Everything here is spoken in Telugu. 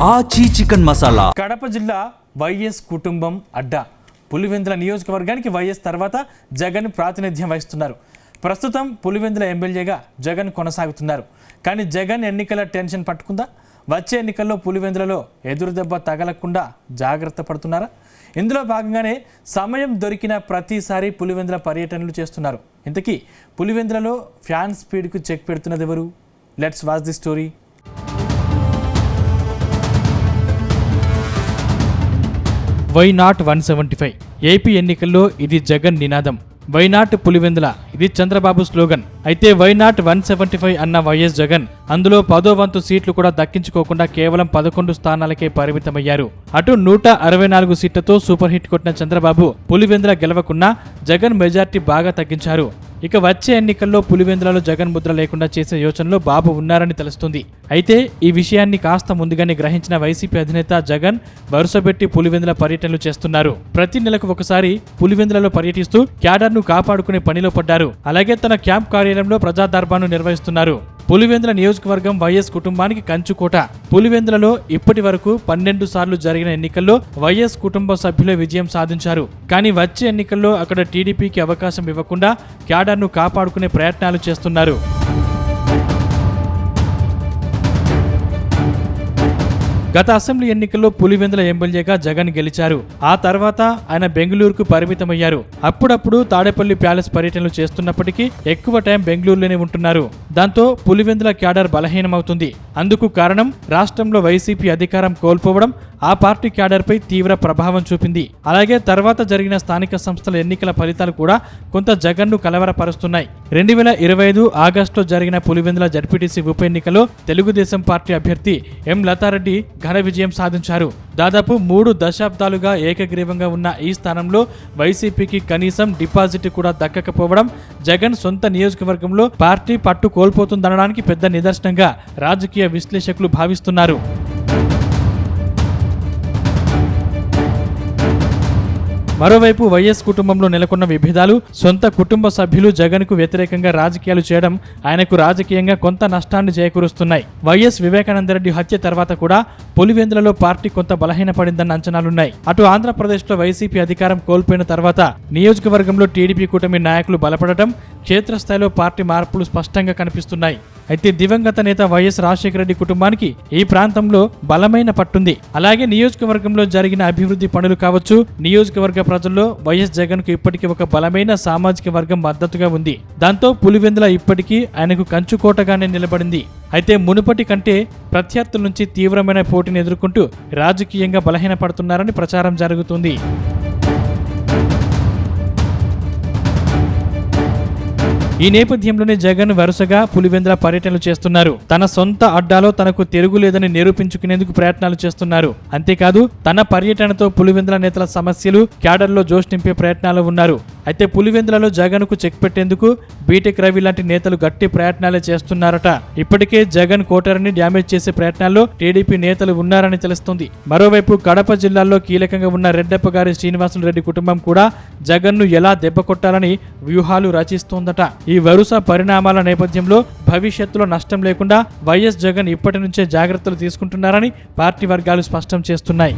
ఆచి చికెన్ మసాలా. కడప జిల్లా వైఎస్ కుటుంబం అడ్డా. పులివెందుల నియోజకవర్గానికి వైఎస్ తర్వాత జగన్ ప్రాతినిధ్యం వహిస్తున్నారు. ప్రస్తుతం పులివెందుల ఎమ్మెల్యేగా జగన్ కొనసాగుతున్నారు. కానీ జగన్ ఎన్నికల టెన్షన్ పట్టుకుందా? వచ్చే ఎన్నికల్లో పులివెందులలో ఎదురుదెబ్బ తగలకుండా జాగ్రత్త పడుతున్నారా? ఇందులో భాగంగానే సమయం దొరికిన ప్రతిసారి పులివెందుల పర్యటనలు చేస్తున్నారు. ఇంతకీ పులివెందులలో ఫ్యాన్ స్పీడ్కు చెక్ పెడుతున్నది ఎవరు? Let's watch the story. Why not 175 AP ఎన్నికల్లో ఇది జగన్ నినాదం. వై నాట్ పులివెందుల ఇది చంద్రబాబు స్లోగన్. అయితే వై నాట్ 175 అన్న వైఎస్ జగన్ అందులో 10వ వంతు సీట్లు కూడా దక్కించుకోకుండా కేవలం 11 స్థానాలకే పరిమితమయ్యారు. అటు 164 సీట్లతో సూపర్ హిట్ కొట్టిన చంద్రబాబు పులివెందుల గెలవకున్నా జగన్ మెజార్టీ బాగా తగ్గించారు. ఇక వచ్చే ఎన్నికల్లో పులివెందులలో జగన్ ముద్ర లేకుండా చేసే యోచనలో బాబు ఉన్నారని తెలుస్తుంది. అయితే ఈ విషయాన్ని కాస్త ముందుగానే గ్రహించిన వైసీపీ అధినేత జగన్ వరుసపెట్టి పులివెందుల పర్యటనలు చేస్తున్నారు. ప్రతి నెలకు ఒకసారి పులివెందులలో పర్యటిస్తూ క్యాడర్ను కాపాడుకునే పనిలో పడ్డారు. అలాగే తన క్యాంప్ కార్యాలయంలో ప్రజా దర్బార్ను నిర్వహిస్తున్నారు. పులివెందుల నియోజకవర్గం వైఎస్ కుటుంబానికి కంచుకోట. పులివెందులలో ఇప్పటి వరకు 12 సార్లు జరిగిన ఎన్నికల్లో వైఎస్ కుటుంబ సభ్యులే విజయం సాధించారు. కానీ వచ్చే ఎన్నికల్లో అక్కడ టీడీపీకి అవకాశం ఇవ్వకుండా క్యాడర్ను కాపాడుకునే ప్రయత్నాలు చేస్తున్నారు. గత అసెంబ్లీ ఎన్నికల్లో పులివెందుల ఎమ్మెల్యేగా జగన్ గెలిచారు. ఆ తర్వాత ఆయన బెంగళూరుకు పరిమితమయ్యారు. అప్పుడప్పుడు తాడేపల్లి ప్యాలెస్ పర్యటనలు చేస్తున్నప్పటికీ ఎక్కువ టైం బెంగళూరులోనే ఉంటున్నారు. దాంతో పులివెందుల క్యాడర్ బలహీనమవుతుంది. అందుకు కారణం రాష్ట్రంలో వైసీపీ అధికారం కోల్పోవడం ఆ పార్టీ క్యాడర్పై తీవ్ర ప్రభావం చూపింది. అలాగే తర్వాత జరిగిన స్థానిక సంస్థల ఎన్నికల ఫలితాలు కూడా కొంత జగన్ను కలవరపరుస్తున్నాయి. 2025 ఆగస్టులో జరిగిన పులివెందుల జడ్పీటీసీ ఉప ఎన్నికలో తెలుగుదేశం పార్టీ అభ్యర్థి ఎం లతారెడ్డి ఘన విజయం సాధించారు. దాదాపు 3 దశాబ్దాలుగా ఏకగ్రీవంగా ఉన్న ఈ స్థానంలో వైసీపీకి కనీసం డిపాజిట్ కూడా దక్కకపోవడం జగన్ సొంత నియోజకవర్గంలో పార్టీ పట్టు కోల్పోతుందనడానికి పెద్ద నిదర్శనంగా రాజకీయ విశ్లేషకులు భావిస్తున్నారు. మరోవైపు వైఎస్ కుటుంబంలో నెలకొన్న విభేదాలు, సొంత కుటుంబ సభ్యులు జగన్కు వ్యతిరేకంగా రాజకీయాలు చేయడం ఆయనకు రాజకీయంగా కొంత నష్టాన్ని చేకూరుస్తున్నాయి. వైఎస్ వివేకానందరెడ్డి హత్య తర్వాత కూడా పులివెందులలో పార్టీ కొంత బలహీనపడిందన్న అంచనాలున్నాయి. అటు ఆంధ్రప్రదేశ్లో వైసీపీ అధికారం కోల్పోయిన తర్వాత నియోజకవర్గంలో టీడీపీ కూటమి నాయకులు బలపడటం, క్షేత్రస్థాయిలో పార్టీ మార్పులు స్పష్టంగా కనిపిస్తున్నాయి. అయితే దివంగత నేత వైఎస్ రాజశేఖర రెడ్డి కుటుంబానికి ఈ ప్రాంతంలో బలమైన పట్టుంది. అలాగే నియోజకవర్గంలో జరిగిన అభివృద్ధి పనులు కావచ్చు, నియోజకవర్గ ప్రజల్లో వైఎస్ జగన్ కు ఇప్పటికీ ఒక బలమైన సామాజిక వర్గం మద్దతుగా ఉంది. దాంతో పులివెందుల ఇప్పటికీ ఆయనకు కంచుకోటగానే నిలబడింది. అయితే మునుపటి కంటే ప్రత్యర్థుల నుంచి తీవ్రమైన పోటీని ఎదుర్కొంటూ రాజకీయంగా బలహీనపడుతున్నారని ప్రచారం జరుగుతుంది. ఈ నేపథ్యంలోనే జగన్ వరుసగా పులివెందుల పర్యటనలు చేస్తున్నారు. తన సొంత అడ్డాలో తనకు తిరుగులేదని నిరూపించుకునేందుకు ప్రయత్నాలు చేస్తున్నారు. అంతేకాదు తన పర్యటనతో పులివెందుల నేతల సమస్యలు, క్యాడర్లో జోష్ నింపే ప్రయత్నాలు ఉన్నారు. అయితే పులివెందులలో జగన్ కు చెక్ పెట్టేందుకు బీటెక్ రవి లాంటి నేతలు గట్టి ప్రయత్నాలే చేస్తున్నారట. ఇప్పటికే జగన్ కోటరీని డ్యామేజ్ చేసే ప్రయత్నాల్లో టీడీపీ నేతలు ఉన్నారని తెలుస్తుంది. మరోవైపు కడప జిల్లాలో కీలకంగా ఉన్న రెడ్డప్ప గారి శ్రీనివాసులు రెడ్డి కుటుంబం కూడా జగన్ ను ఎలా దెబ్బకొట్టాలని వ్యూహాలు రచిస్తోందట. ఈ వరుస పరిణామాల నేపథ్యంలో భవిష్యత్తులో నష్టం లేకుండా వైఎస్ జగన్ ఇప్పటి నుంచే జాగ్రత్తలు తీసుకుంటున్నారని పార్టీ వర్గాలు స్పష్టం చేస్తున్నాయి.